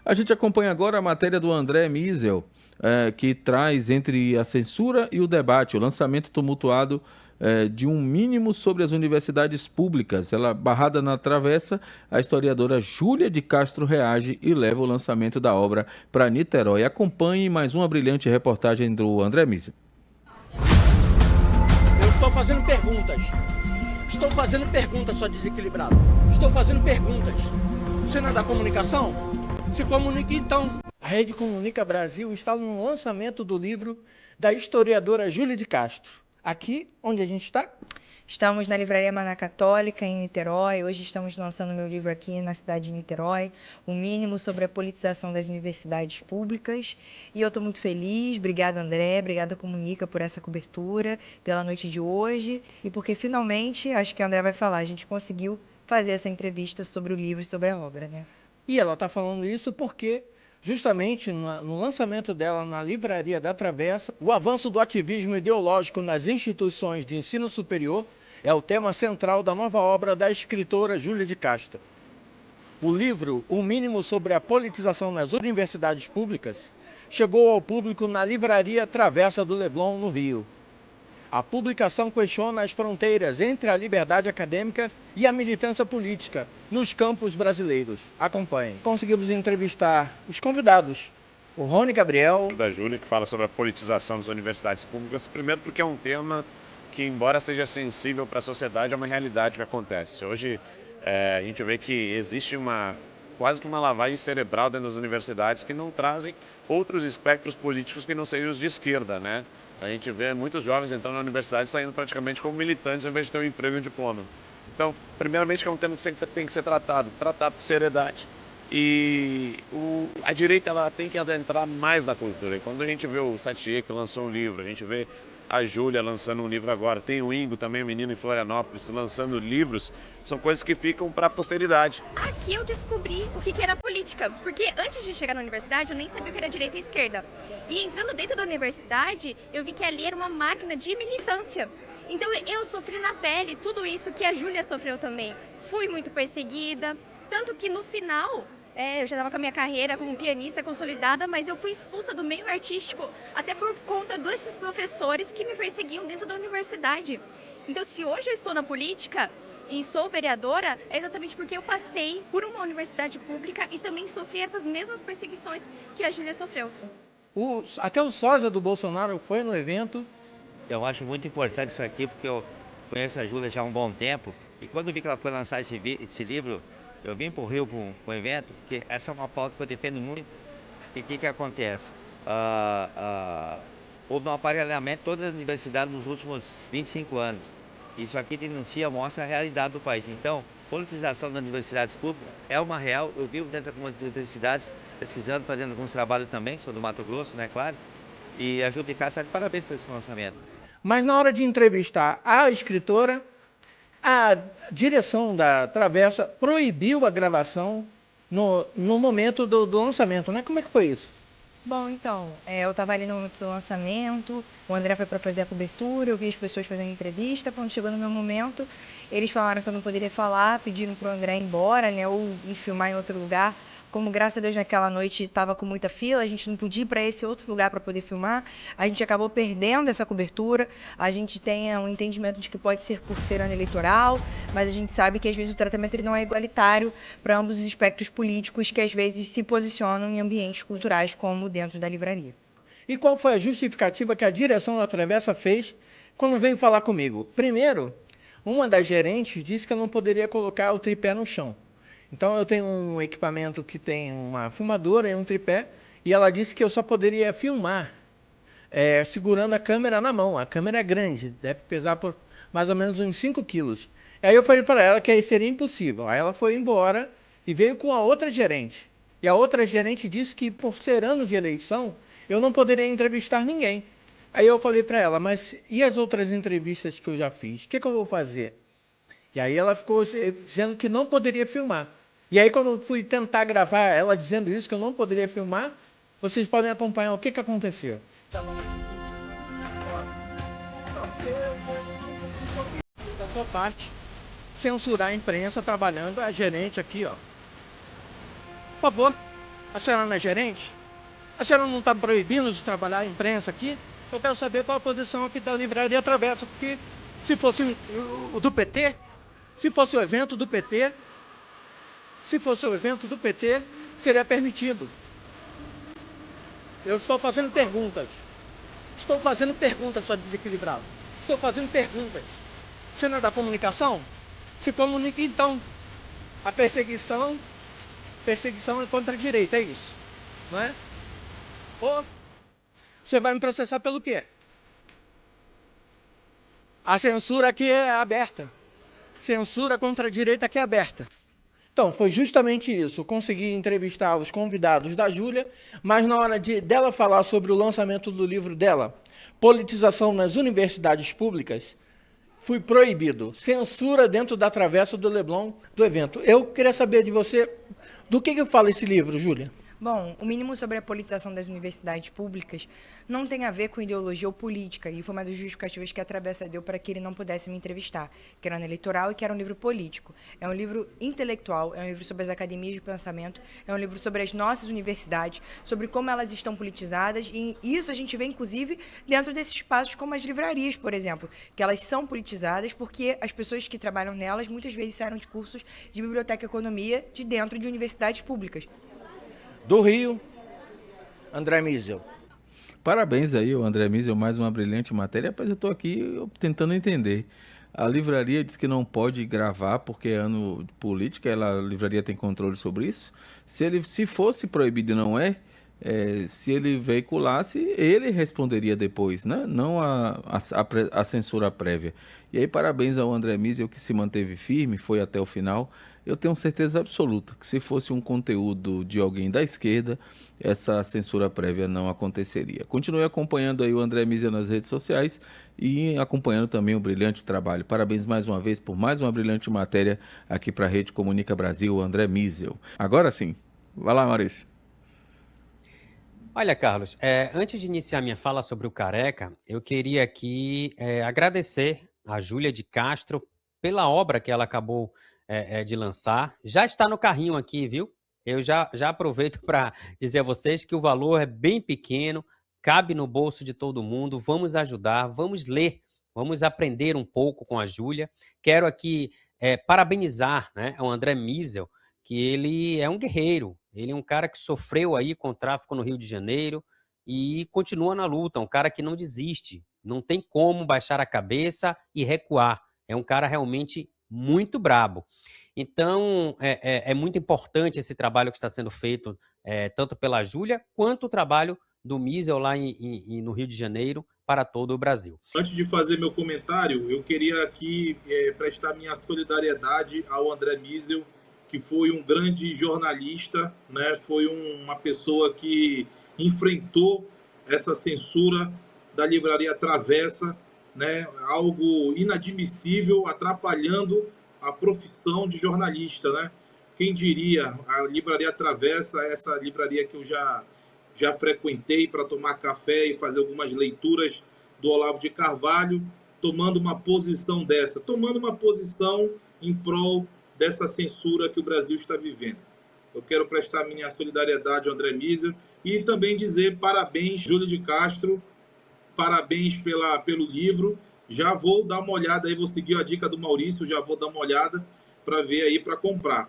A gente acompanha agora a matéria do André Miesel, que traz entre a censura e o debate, o lançamento tumultuado de um mínimo sobre as universidades públicas. Ela, barrada na travessa, a historiadora Júlia de Castro reage e leva o lançamento da obra para Niterói. Acompanhe mais uma brilhante reportagem do André Miesel. Eu estou fazendo perguntas. Estou fazendo perguntas, só desequilibrado. Estou fazendo perguntas. Você não é da comunicação? Se comunique então. A Rede Comunica Brasil está no lançamento do livro da historiadora Júlia de Castro. Aqui, onde a gente está? Estamos na Livraria Maná Católica, em Niterói. Hoje estamos lançando meu livro aqui na cidade de Niterói, O Mínimo sobre a Politização das Universidades Públicas. E eu estou muito feliz. Obrigada, André. Obrigada, Comunica, por essa cobertura, pela noite de hoje. E porque, finalmente, acho que a André vai falar, a gente conseguiu fazer essa entrevista sobre o livro e sobre a obra, né? E ela está falando isso porque, justamente no lançamento dela na Livraria da Travessa, o avanço do ativismo ideológico nas instituições de ensino superior é o tema central da nova obra da escritora Júlia de Castro. O livro, O Mínimo sobre a Politização nas Universidades Públicas, chegou ao público na Livraria Travessa do Leblon, no Rio. A publicação questiona as fronteiras entre a liberdade acadêmica e a militância política nos campos brasileiros. Acompanhem. Conseguimos entrevistar os convidados. O Rony Gabriel. Da Júlia, que fala sobre a politização das universidades públicas. Primeiro porque é um tema que, embora seja sensível para a sociedade, é uma realidade que acontece. Hoje, a gente vê que existe quase que uma lavagem cerebral dentro das universidades que não trazem outros espectros políticos que não sejam os de esquerda, né? A gente vê muitos jovens entrando na universidade saindo praticamente como militantes ao invés de ter um emprego e um diploma. Então, primeiramente, que é um tema que tem que ser tratado com seriedade. E a direita ela tem que adentrar mais na cultura. E quando a gente vê o Satie, que lançou um livro, a gente vê a Júlia lançando um livro agora, tem o Ingo também, um menino em Florianópolis, lançando livros, são coisas que ficam para a posteridade. Aqui eu descobri o que era política, porque antes de chegar na universidade eu nem sabia o que era direita e esquerda. E entrando dentro da universidade, eu vi que ali era uma máquina de militância. Então eu sofri na pele tudo isso que a Júlia sofreu também. Fui muito perseguida, tanto que no final... eu já estava com a minha carreira como pianista consolidada, mas eu fui expulsa do meio artístico até por conta desses professores que me perseguiam dentro da universidade. Então, se hoje eu estou na política e sou vereadora, é exatamente porque eu passei por uma universidade pública e também sofri essas mesmas perseguições que a Júlia sofreu. Até o sósia do Bolsonaro foi no evento. Eu acho muito importante isso aqui, porque eu conheço a Júlia já há um bom tempo. E quando vi que ela foi lançar esse livro, eu vim para o Rio para um evento, porque essa é uma pauta que eu defendo muito. E o que acontece? Houve um aparelhamento de todas as universidades nos últimos 25 anos. Isso aqui mostra a realidade do país. Então, politização das universidades públicas é uma real. Eu vivo dentro de algumas universidades, pesquisando, fazendo alguns trabalhos também, sou do Mato Grosso, né, claro. E a Júlia de Castro, parabéns por esse lançamento. Mas na hora de entrevistar a escritora, a direção da Travessa proibiu a gravação no momento do lançamento, né? Como é que foi isso? Bom, então, eu estava ali no momento do lançamento, o André foi para fazer a cobertura, eu vi as pessoas fazendo entrevista, quando chegou no meu momento, eles falaram que eu não poderia falar, pediram para o André ir embora, né, ou ir filmar em outro lugar. Como, graças a Deus, naquela noite estava com muita fila, a gente não podia ir para esse outro lugar para poder filmar, a gente acabou perdendo essa cobertura, a gente tem um entendimento de que pode ser por ser ano eleitoral, mas a gente sabe que às vezes o tratamento ele não é igualitário para ambos os espectros políticos que às vezes se posicionam em ambientes culturais como dentro da livraria. E qual foi a justificativa que a direção da Travessa fez quando veio falar comigo? Primeiro, uma das gerentes disse que eu não poderia colocar o tripé no chão. Então eu tenho um equipamento que tem uma filmadora e um tripé, e ela disse que eu só poderia filmar segurando a câmera na mão. A câmera é grande, deve pesar por mais ou menos uns 5 quilos. Aí eu falei para ela que aí seria impossível. Aí ela foi embora e veio com a outra gerente. E a outra gerente disse que por ser ano de eleição, eu não poderia entrevistar ninguém. Aí eu falei para ela, mas e as outras entrevistas que eu já fiz? O que eu vou fazer? E aí ela ficou dizendo que não poderia filmar. E aí quando eu fui tentar gravar ela dizendo isso, que eu não poderia filmar, vocês podem acompanhar o que aconteceu. Da sua parte, censurar a imprensa trabalhando, a gerente aqui, ó. Por favor, A senhora não é gerente? A senhora não está proibindo de trabalhar a imprensa aqui? Eu quero saber qual a posição aqui da Livraria Travessa, porque se fosse o do PT, se fosse o evento do PT, seria permitido. Eu estou fazendo perguntas. Estou fazendo perguntas, só desequilibrado. Estou fazendo perguntas. Você não é da comunicação? Se comunique então. A perseguição é contra a direita, é isso. Não é? Ou você vai me processar pelo quê? A censura aqui é aberta. Censura contra a direita aqui é aberta. Então, foi justamente isso. Eu consegui entrevistar os convidados da Júlia, mas na hora dela falar sobre o lançamento do livro dela, Politização nas Universidades Públicas, fui proibido. Censura dentro da travessa do Leblon do evento. Eu queria saber de você, do que fala esse livro, Júlia? Bom, o mínimo sobre a politização das universidades públicas não tem a ver com ideologia ou política, e foi uma das justificativas que a Travessa deu para que ele não pudesse me entrevistar, que era no eleitoral e que era um livro político. É um livro intelectual, é um livro sobre as academias de pensamento, é um livro sobre as nossas universidades, sobre como elas estão politizadas, e isso a gente vê, inclusive, dentro desses espaços como as livrarias, por exemplo, que elas são politizadas porque as pessoas que trabalham nelas muitas vezes saíram de cursos de biblioteca e economia de dentro de universidades públicas. Do Rio, André Miesel. Parabéns aí, o André Miesel, mais uma brilhante matéria. Rapaz, eu estou aqui tentando entender. A livraria diz que não pode gravar porque é ano de política, a livraria tem controle sobre isso. Se fosse proibido e não se ele veiculasse, ele responderia depois, né? Não a censura prévia. E aí, parabéns ao André Miesel, que se manteve firme, foi até o final. Eu tenho certeza absoluta que se fosse um conteúdo de alguém da esquerda, essa censura prévia não aconteceria. Continue acompanhando aí o André Miesel nas redes sociais e acompanhando também o brilhante trabalho. Parabéns mais uma vez por mais uma brilhante matéria aqui para a Rede Comunica Brasil, André Miesel. Agora sim, vai lá, Maurício. Olha, Carlos, antes de iniciar minha fala sobre o Careca, eu queria aqui agradecer a Júlia de Castro pela obra que ela acabou de lançar. Já está no carrinho aqui, viu? Eu já aproveito para dizer a vocês que o valor é bem pequeno, cabe no bolso de todo mundo. Vamos ajudar, vamos ler, vamos aprender um pouco com a Júlia. Quero aqui parabenizar, né, o André Miesel, que ele é um guerreiro, ele é um cara que sofreu aí com o tráfico no Rio de Janeiro e continua na luta, um cara que não desiste, não tem como baixar a cabeça e recuar, é um cara realmente muito brabo. Então, é muito importante esse trabalho que está sendo feito, tanto pela Júlia, quanto o trabalho do Miesel lá no Rio de Janeiro para todo o Brasil. Antes de fazer meu comentário, eu queria aqui prestar minha solidariedade ao André Miesel, que foi um grande jornalista, né? Foi uma pessoa que enfrentou essa censura da Livraria Travessa, né? Algo inadmissível, atrapalhando a profissão de jornalista, né? Quem diria, a Livraria Travessa, essa livraria que eu já frequentei para tomar café e fazer algumas leituras do Olavo de Carvalho, tomando uma posição dessa, tomando uma posição em prol dessa censura que o Brasil está vivendo. Eu quero prestar minha solidariedade ao André Miesel e também dizer parabéns, Júlia de Castro, parabéns pelo livro. Já vou dar uma olhada aí, vou seguir a dica do Maurício, já vou dar uma olhada para ver aí, para comprar.